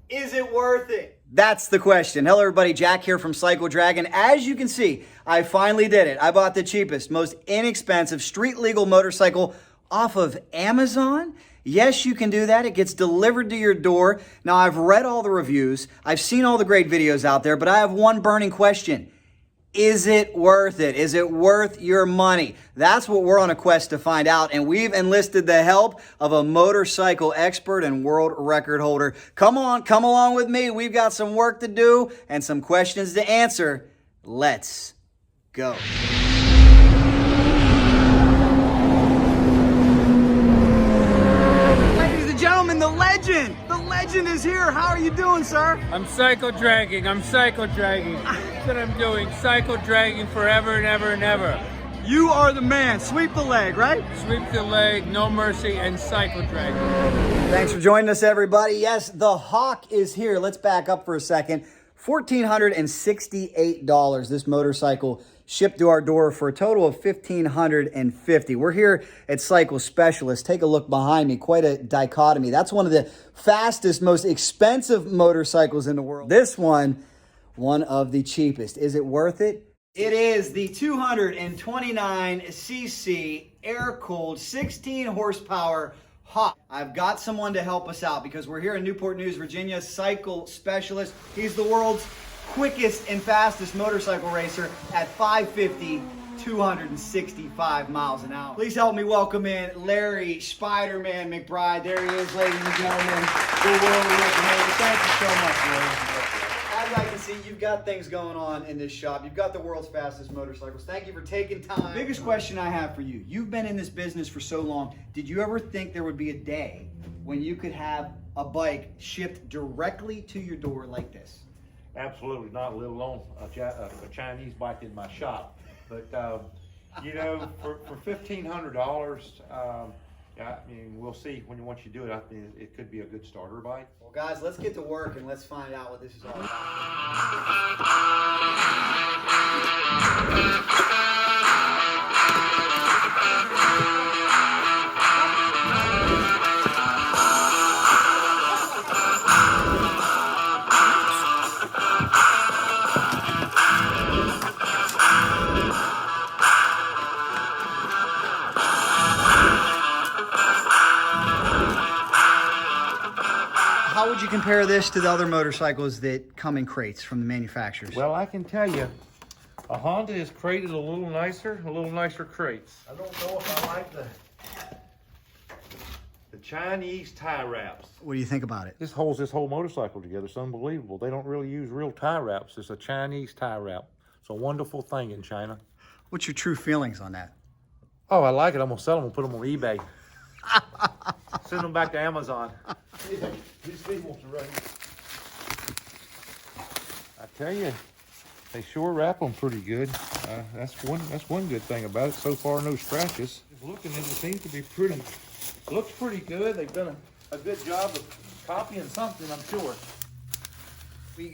Is it worth it? That's the question. Hello everybody, Jack here from Cycle Dragon. As you can see, I finally did it. I bought the cheapest, most inexpensive street legal motorcycle off of Amazon. Yes, you can do that. It gets delivered to your door. Now, I've read all the reviews. I've seen all the great videos out there, but I have one burning question. Is it worth it? Is it worth your money? That's what we're on a quest to find out, and we've enlisted the help of a motorcycle expert and world record holder. Come on, come along with me. We've got some work to do and some questions to answer. Let's go. Ladies and gentlemen, the legend! The legend is here. How are you doing, sir? I'm cycle dragging. That's what I'm doing. Cycle dragging forever and ever and ever. You are the man. Sweep the leg, right? Sweep the leg, no mercy, and cycle dragging. Thanks for joining us, everybody. Yes, the Hawk is here. Let's back up for a second. $1,468. This motorcycle shipped to our door for a total of $1,550. We're here at Cycle Specialist. Take a look behind me. Quite a dichotomy. That's one of the fastest, most expensive motorcycles in the world. This one of the cheapest. Is it worth it? It is the 229cc air-cooled 16 horsepower Hawk. I've got someone to help us out because we're here in Newport News, Virginia, Cycle Specialist. He's the world's quickest and fastest motorcycle racer at 550, 265 miles an hour. Please help me welcome in Larry Spider-Man McBride. There he is, ladies and gentlemen. The world record. Thank you so much, Larry. As I can see, you've got things going on in this shop. You've got the world's fastest motorcycles. Thank you for taking time. Biggest question I have for you. You've been in this business for so long. Did you ever think there would be a day when you could have a bike shipped directly to your door like this? Absolutely not, let alone a Chinese bike in my shop. But, you know, for $1,500, I mean, we'll see once you do it. I think it could be a good starter bike. Well, guys, let's get to work and let's find out what this is all about. How would you compare this to the other motorcycles that come in crates from the manufacturers? Well, I can tell you, a Honda is crated a little nicer crates. I don't know if I like the Chinese tie wraps. What do you think about it? This holds this whole motorcycle together. It's unbelievable. They don't really use real tie wraps. It's a Chinese tie wrap. It's a wonderful thing in China. What's your true feelings on that? Oh, I like it. I'm gonna sell them and put them on eBay. Send them back to Amazon. These people are right. I tell you, they sure wrap them pretty good. That's one good thing about it. So far, no scratches. Just looking at it, seems to be pretty. Looks pretty good. They've done a good job of copying something, I'm sure.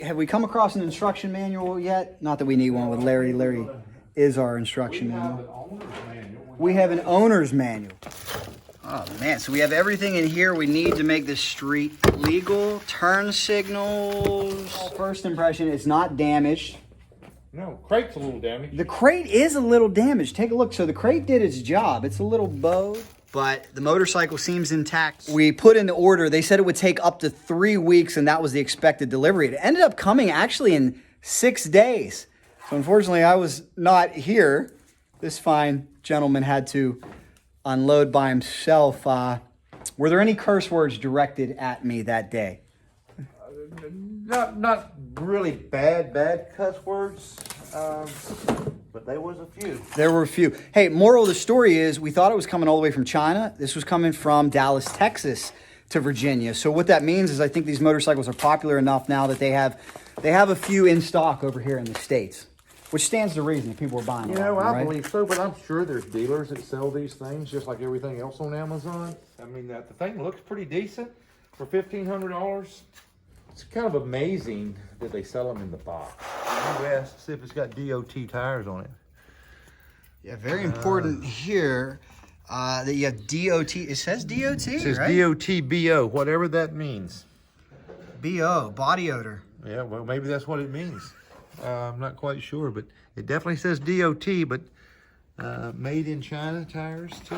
Have we come across an instruction manual yet? Not that we need one with Larry. Larry is our instruction manual. We have an owner's manual. Oh man, so we have everything in here we need to make this street legal. Turn signals. First impression, it's not damaged. No, crate's a little damaged. The crate is a little damaged. Take a look. So the crate did its job. It's a little bowed, but the motorcycle seems intact. We put in the order. They said it would take up to 3 weeks, and that was the expected delivery. It ended up coming actually in 6 days. So unfortunately, I was not here. This fine gentleman had to unload by himself. Were there any curse words directed at me that day? Not really bad cuss words, but there was a few. There were a few. Hey, moral of the story is we thought it was coming all the way from China. This was coming from Dallas, Texas to Virginia. So what that means is I think these motorcycles are popular enough now that they have a few in stock over here in the States. Which stands to reason that people are buying You a lot know, of them, I right? believe so, but I'm sure there's dealers that sell these things just like everything else on Amazon. I mean, the thing looks pretty decent for $1,500. It's kind of amazing that they sell them in the box. US, see if it's got DOT tires on it. Yeah, very important here that you have DOT. It says DOT, It says right? DOTBO, whatever that means. BO, body odor. Yeah, well, maybe that's what it means. I'm not quite sure, but it definitely says DOT, but made in China tires too.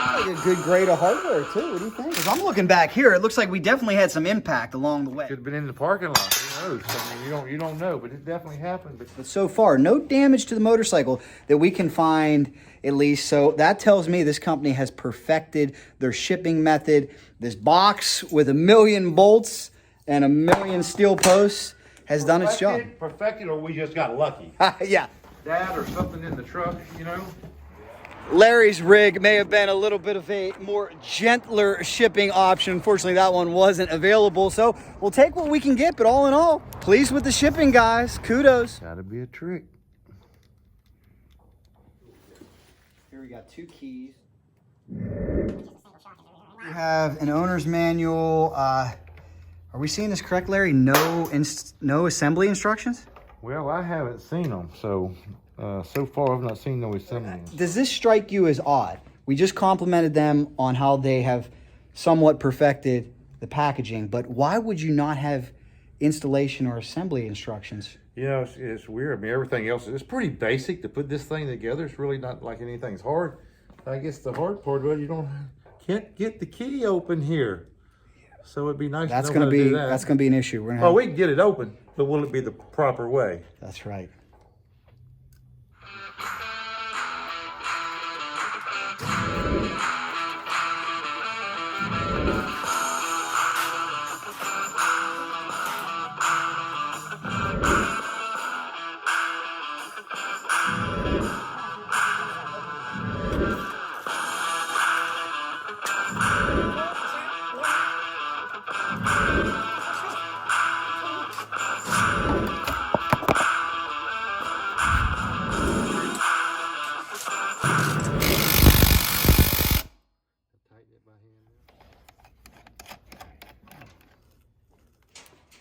Like a good grade of hardware too. What do you think? Because I'm looking back here, it looks like we definitely had some impact along the way. Could have been in the parking lot. Who knows? I mean, you don't know, but it definitely happened. But so far, no damage to the motorcycle that we can find, at least. So that tells me this company has perfected their shipping method. This box with 1 million bolts and 1 million steel posts has done its job. Perfected, or we just got lucky. Yeah. That or something in the truck, you know? Larry's rig may have been a little bit of a more gentler shipping option. Unfortunately, that one wasn't available. So we'll take what we can get, but all in all, pleased with the shipping, guys. Kudos. Gotta be a trick. Here we got 2 keys. We have an owner's manual. Are we seeing this correct, Larry? No assembly instructions? Well, I haven't seen them, so so far I've not seen no assembly. Does this strike you as odd? We just complimented them on how they have somewhat perfected the packaging, but why would you not have installation or assembly instructions? You know, it's weird. I mean, everything else is pretty basic to put this thing together. It's really not like anything's hard. I guess the hard part, well, can't get the key open here. So it'd be nice to know how to do that. That's gonna be an issue. We're gonna we can get it open, but will it be the proper way? That's right.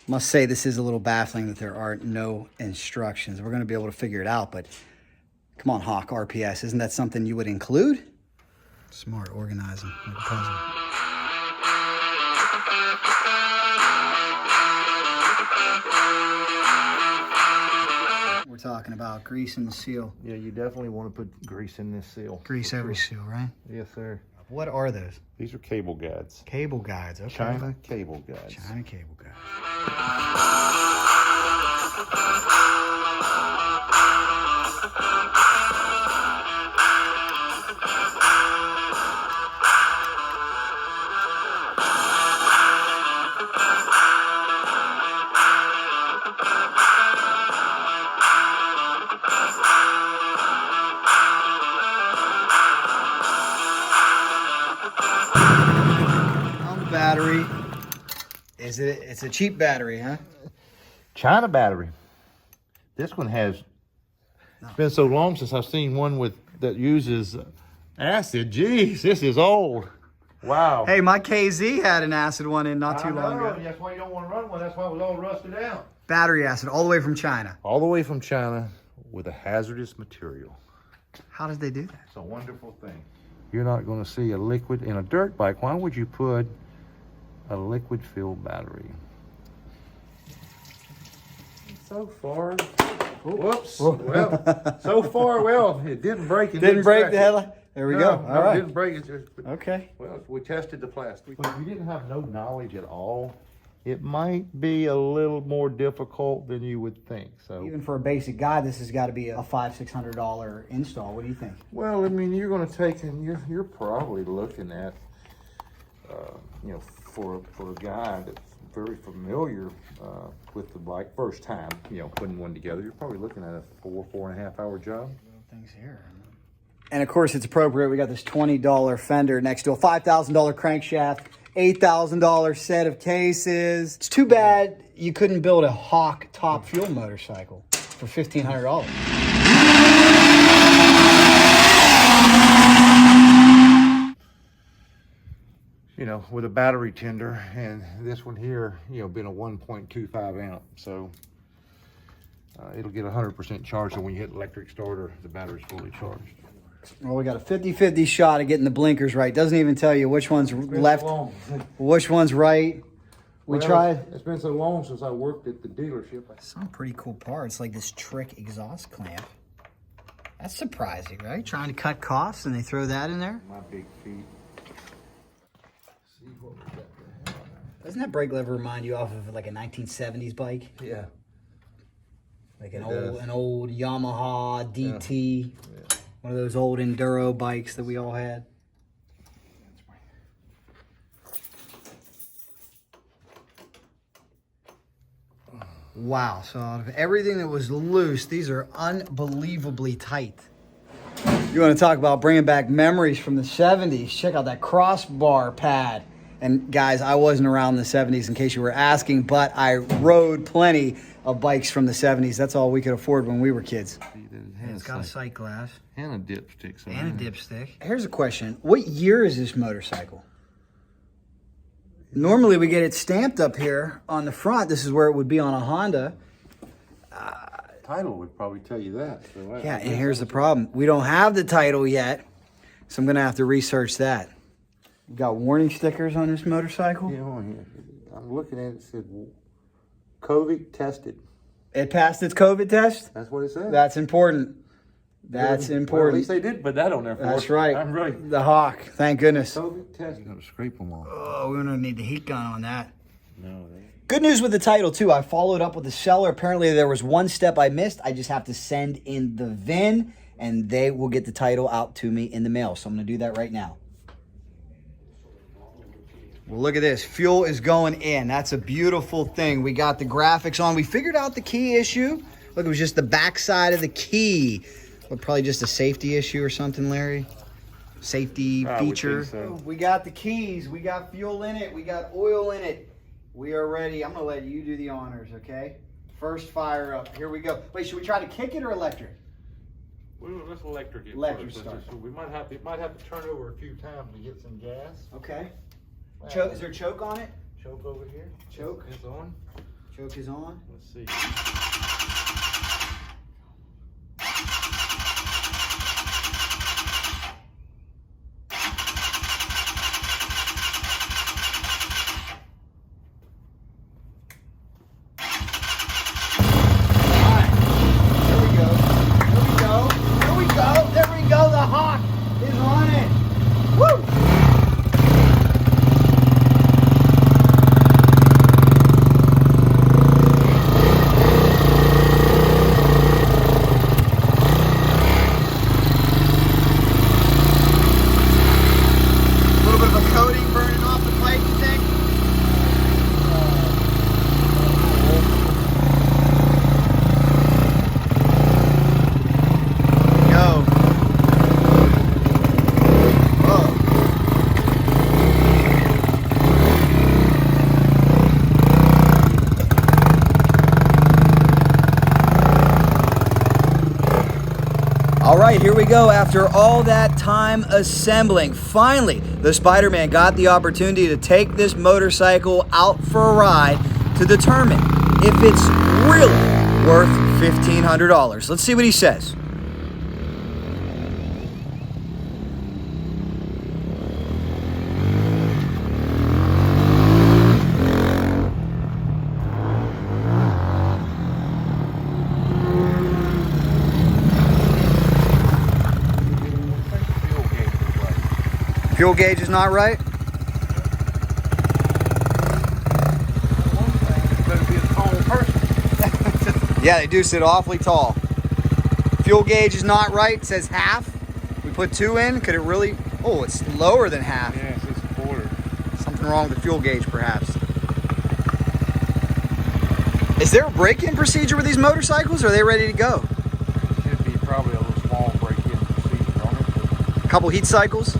Must say this is a little baffling that there are no instructions. We're going to be able to figure it out, but come on, Hawk RPS, isn't that something you would include? Smart, organizing, like a puzzle. We're talking about grease in the seal. Yeah, you definitely want to put grease in this seal. Grease every seal, right? Yes, sir. What are those? These are cable guides. Cable guides, okay. China cable guides. China cable guides. Battery. It's a cheap battery, huh? China battery. This one has, it's been so long since I've seen one that uses acid. Jeez, this is old. Wow. Hey, my KZ had an acid one in not too long ago. That's why you don't want to run one. That's why it was all rusted out. Battery acid, all the way from China. All the way from China with a hazardous material. How did they do that? It's a wonderful thing. You're not going to see a liquid in a dirt bike. Why would you put a liquid filled battery? So far, whoops. Well, so far, well, it didn't break. It didn't break the headlight. There we go. All right. It didn't break it. Okay. Well, we tested the plastic. If you didn't have no knowledge at all, it might be a little more difficult than you would think. So even for a basic guide, this has got to be a $500-600 install. What do you think? Well, I mean, you're going to take, and you're probably looking at, you know, for a guy that's very familiar with the bike, first time, you know, putting one together, you're probably looking at a 4.5 hour job. Things here. And of course, it's appropriate. We got this $20 fender next to a $5,000 crankshaft, $8,000 set of cases. It's too bad you couldn't build a Hawk top fuel motorcycle for $1,500. You know, with a battery tender, and this one here, you know, being a 1.25 amp, so it'll get 100% charged. So when you hit electric starter, the battery's fully charged. Well, we got a 50-50 shot of getting the blinkers right. Doesn't even tell you which one's left, which one's right. We tried. It's been so long since I worked at the dealership. Some pretty cool parts, like this trick exhaust clamp. That's surprising, right? Trying to cut costs and they throw that in there. My big feet. See what we got there. Doesn't that brake lever remind you off of like a 1970s bike? Yeah. Like an old Yamaha DT. Yeah. One of those old enduro bikes that we all had. Wow, so out of everything that was loose, these are unbelievably tight. You want to talk about bringing back memories from the 70s. Check out that crossbar pad. And guys, I wasn't around in the 70s in case you were asking, but I rode plenty of bikes from the 70s. That's all we could afford when we were kids. It's got a sight glass. And a dipstick. And a dipstick. Here's a question. What year is this motorcycle? Normally we get it stamped up here on the front. This is where it would be on a Honda. Title would probably tell you that. So Yeah, and here's the problem. We don't have the title yet, so I'm going to have to research that. You got warning stickers on this motorcycle? Yeah, on here. I'm looking at it. It said COVID tested. It passed its COVID test? That's what it said. That's important. That's important. Well, at least they did put that on there for us. That's right. I'm really The Hawk. Thank goodness. COVID tested. You got to scrape them off. Oh, we don't need the heat gun on that. No, Good news with the title, too. I followed up with the seller. Apparently, there was one step I missed. I just have to send in the VIN, and they will get the title out to me in the mail. So I'm going to do that right now. Well, look at this. Fuel is going in. That's a beautiful thing. We got the graphics on. We figured out the key issue. Look, it was just the backside of the key. But probably just a safety issue or something, Larry. Safety feature. So. We got the keys. We got fuel in it. We got oil in it. We are ready. I'm going to let you do the honors, okay? First fire up. Here we go. Wait, should we try to kick it or electric? Well, let's electric it. Electric first. start. We might have to turn over a few times to get some gas. Okay. Choke, is there choke on it? Choke over here. Choke. It's on. Choke is on. Let's see. All right, here we go. After all that time assembling, finally, the Spider-Man got the opportunity to take this motorcycle out for a ride to determine if it's really worth $1,500. Let's see what he says. Fuel gauge is not right? Better be a tall person. Yeah, they do sit awfully tall. Fuel gauge is not right. It says half. We put 2 in. Could it really? Oh, it's lower than half. Yes, it's a quarter. Something wrong with the fuel gauge, perhaps. Is there a break-in procedure with these motorcycles? Or are they ready to go? Should be probably a little small break-in procedure on it. A couple heat cycles?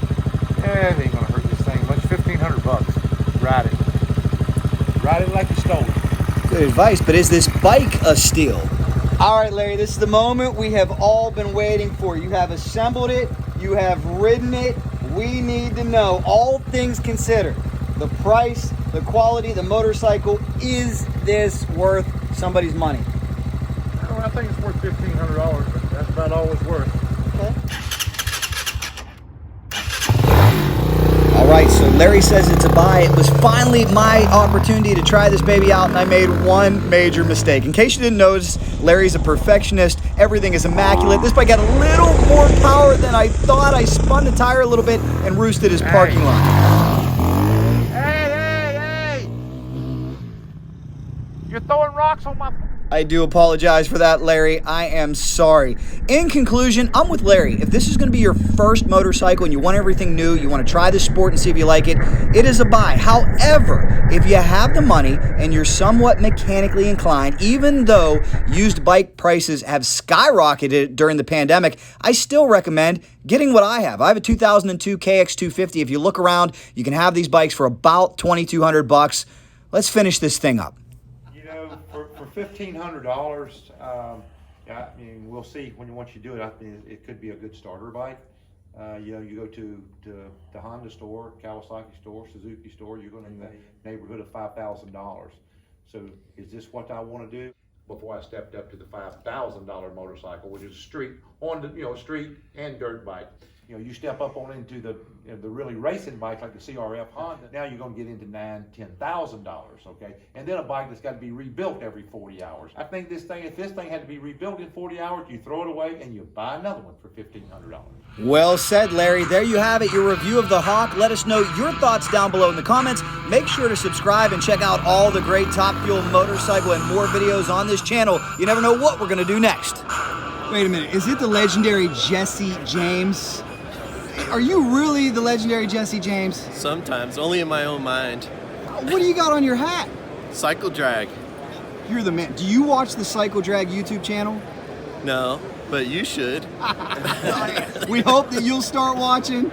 Yeah, it ain't gonna hurt this thing much. $1,500. Ride it. Ride it like you stole it. Good advice, but is this bike a steal? All right, Larry, this is the moment we have all been waiting for. You have assembled it. You have ridden it. We need to know, all things considered, the price, the quality, the motorcycle. Is this worth somebody's money? I think it's worth $1,500, but that's about all it's worth. Okay. right, so Larry says it's a buy. It was finally my opportunity to try this baby out, and I made one major mistake. In case you didn't notice, Larry's a perfectionist. Everything is immaculate. This bike got a little more power than I thought. I spun the tire a little bit and roosted his parking lot. Hey! You're throwing rocks on my... I do apologize for that, Larry. I am sorry. In conclusion, I'm with Larry. If this is going to be your first motorcycle and you want everything new, you want to try this sport and see if you like it, it is a buy. However, if you have the money and you're somewhat mechanically inclined, even though used bike prices have skyrocketed during the pandemic, I still recommend getting what I have. I have a 2002 KX250. If you look around, you can have these bikes for about $2,200. Let's finish this thing up. For $1,500, I mean, we'll see once you do it. I think it could be a good starter bike. You go to the Honda store, Kawasaki store, Suzuki store, you're going to be in the neighborhood of $5,000. So is this what I want to do? Before I stepped up to the $5,000 motorcycle, which is street street and dirt bike. You step up on into the really racing bike like the CRF Honda. Now you're going to get into $9,000-$10,000, okay? And then a bike that's got to be rebuilt every 40 hours. I think if this thing had to be rebuilt in 40 hours, you throw it away and you buy another one for $1,500. Well said, Larry. There you have it, your review of the Hawk. Let us know your thoughts down below in the comments. Make sure to subscribe and check out all the great Top Fuel motorcycle and more videos on this channel. You never know what we're going to do next. Wait a minute, is it the legendary Jesse James? Are you really the legendary Jesse James? Sometimes, only in my own mind. What do you got on your hat? Cycle drag. You're the man. Do you watch the Cycle Drag YouTube channel? No, but you should. We hope that you'll start watching,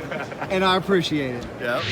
and I appreciate it. Yep.